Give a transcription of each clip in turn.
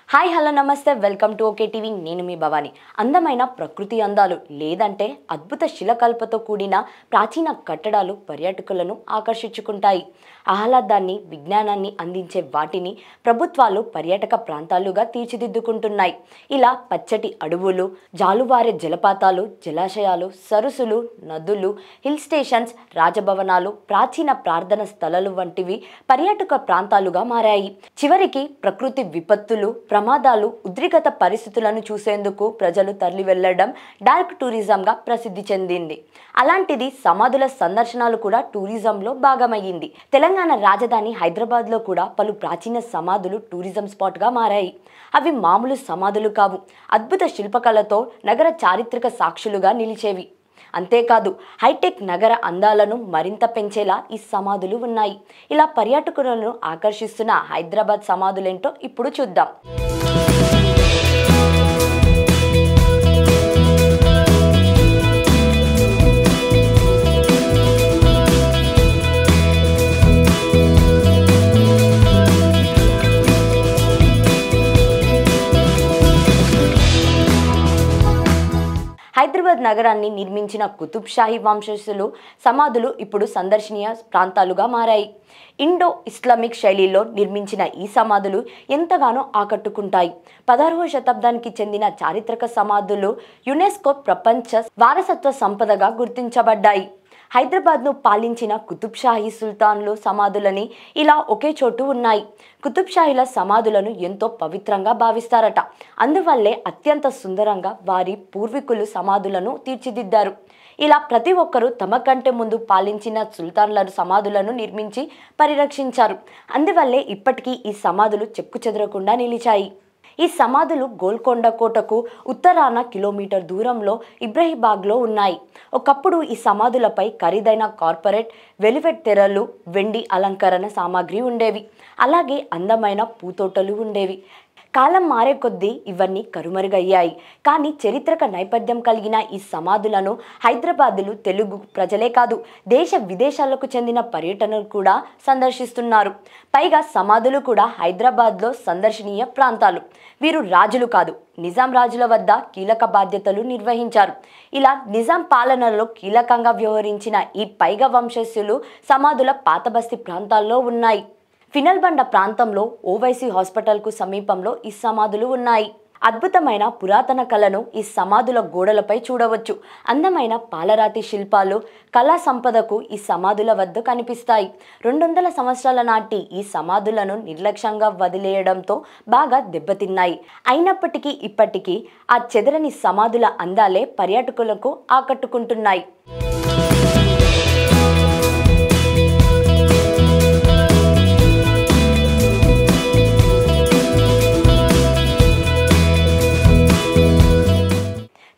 Hi hello నమస్తే welcome to okay TV. నేను మీ భవాని. అందమైన ప్రకృతి అందాలు లేదంటే అద్భుత శిలకల్పతో కూడిన ప్రాచీన కట్టడాలు పర్యాటకులను ఆకర్షించుకుంటాయి. ఆహ్లాదాన్ని విజ్ఞానాన్ని అందించే వాటిని ప్రభుత్వాలు పర్యాటక ప్రాంతాలుగా తీర్చిదిద్దుకుంటున్నాయి. ఇలా పచ్చటి అడవులు, జాలువారే జలపాతాలు, జలాశయాలు, సరస్సులు, నదులు, హిల్ స్టేషన్స్, రాజభవనాలు, ప్రాచీన ప్రార్థన స్థలాలు వంటివి పర్యాటక ప్రాంతాలుగా మారాయి. చివరికి ప్రకృతి విపత్తులు, ప్రమాదాలు, ఉద్రిక్త పరిస్థితులను చూసేందుకు ప్రజలు తరలి వెళ్లడం డార్క్ టూరిజంగా ప్రసిద్ధి చెందింది. అలాంటిది సమాధుల సందర్శనాలు కూడా టూరిజంలో భాగమయ్యింది. తెలంగాణ రాజధాని హైదరాబాద్లో కూడా పలు ప్రాచీన సమాధులు టూరిజం స్పాట్గా మారాయి. అవి మామూలు సమాధులు కావు, అద్భుత శిల్పకళతో నగర చారిత్రక సాక్షులుగా నిలిచేవి. అంతేకాదు హైటెక్ నగర అందాలను మరింత పెంచేలా ఈ సమాధులు ఉన్నాయి. ఇలా పర్యాటకులను ఆకర్షిస్తున్న హైదరాబాద్ సమాధులేంటో ఇప్పుడు చూద్దాం. హైదరాబాద్ నగరాన్ని నిర్మించిన కుతుబ్ షాహీ వంశస్థులు సమాధులు ఇప్పుడు సందర్శనీయ ప్రాంతాలుగా మారాయి. ఇండో ఇస్లామిక్ శైలిలో నిర్మించిన ఈ సమాధులు ఎంతగానో ఆకట్టుకుంటాయి. 16వ శతాబ్దానికి చెందిన చారిత్రక సమాధులు యునెస్కో ప్రపంచ వారసత్వ సంపదగా గుర్తించబడ్డాయి. హైదరాబాద్ను పాలించిన కుతుబ్ షాహీ సుల్తాన్లు సమాధులని ఇలా ఒకే చోటు ఉన్నాయి. కుతుబ్ షాహీల సమాధులను ఎంతో పవిత్రంగా భావిస్తారట. అందువల్లే అత్యంత సుందరంగా వారి పూర్వీకులు సమాధులను తీర్చిదిద్దారు. ఇలా ప్రతి ఒక్కరూ తమ కంటే ముందు పాలించిన సుల్తాన్ల సమాధులను నిర్మించి పరిరక్షించారు. అందువల్లే ఇప్పటికీ ఈ సమాధులు చెక్కుచెదరకుండా నిలిచాయి. ఈ సమాధులు గోల్కొండ కోటకు ఉత్తరాన కిలోమీటర్ దూరంలో ఇబ్రహీంబాగ్లో ఉన్నాయి. ఒకప్పుడు ఈ సమాధులపై ఖరీదైన కార్పొరేట్ వెలివెట్ తెరలు, వెండి అలంకరణ సామాగ్రి ఉండేవి. అలాగే అందమైన పూతోటలు ఉండేవి. కాలం మారే కొద్దీ ఇవన్నీ కనుమరుగయ్యాయి. కానీ చరిత్రక నేపథ్యం కలిగిన ఈ సమాధులను హైదరాబాదులు తెలుగు ప్రజలే కాదు, దేశ విదేశాలకు చెందిన పర్యటనలు కూడా సందర్శిస్తున్నారు. పైగా సమాధులు కూడా హైదరాబాద్లో సందర్శనీయ ప్రాంతాలు. వీరు రాజులు కాదు, నిజాం రాజుల వద్ద కీలక బాధ్యతలు నిర్వహించారు. ఇలా నిజాం పాలనలో కీలకంగా వ్యవహరించిన ఈ పైగ వంశస్థులు సమాధుల పాతబస్తీ ప్రాంతాల్లో ఉన్నాయి. ఫినల్బండ ప్రాంతంలో ఓవైసీ హాస్పిటల్కు సమీపంలో ఈ సమాధులు ఉన్నాయి. అద్భుతమైన పురాతన కళను ఈ సమాధుల గోడలపై చూడవచ్చు. అందమైన పాలరాతి శిల్పాలు, కళా సంపదకు ఈ సమాధుల వద్ద కనిపిస్తాయి. 200 సంవత్సరాల నాటి ఈ సమాధులను నిర్లక్ష్యంగా వదిలేయడంతో బాగా దెబ్బతిన్నాయి. అయినప్పటికీ ఇప్పటికీ ఆ చెదరని సమాధుల అందాలే పర్యాటకులకు ఆకట్టుకుంటున్నాయి.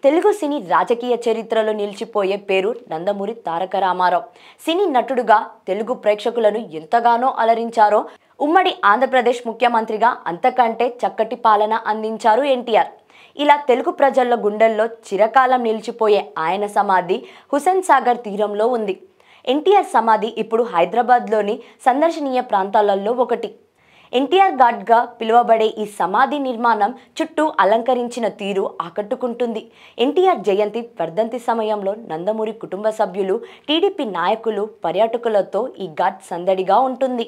తెలుగు సినీ రాజకీయ చరిత్రలో నిలిచిపోయే పేరు నందమూరి తారక రామారావు. సినీ నటుడుగా తెలుగు ప్రేక్షకులను ఎంతగానో అలరించారో, ఉమ్మడి ఆంధ్రప్రదేశ్ ముఖ్యమంత్రిగా అంతకంటే చక్కటి పాలన అందించారు ఎన్టీఆర్. ఇలా తెలుగు ప్రజల గుండెల్లో చిరకాలం నిలిచిపోయే ఆయన సమాధి హుస్సేన్ సాగర్ తీరంలో ఉంది. ఎన్టీఆర్ సమాధి ఇప్పుడు హైదరాబాద్లోని సందర్శనీయ ప్రాంతాలలో ఒకటి. ఎన్టీఆర్ ఘాట్గా పిలువబడే ఈ సమాధి నిర్మాణం చుట్టూ అలంకరించిన తీరు ఆకట్టుకుంటుంది. ఎన్టీఆర్ జయంతి వర్ధంతి సమయంలో నందమూరి కుటుంబ సభ్యులు, టీడీపీ నాయకులు, పర్యాటకులతో ఈ ఘాట్ సందడిగా ఉంటుంది.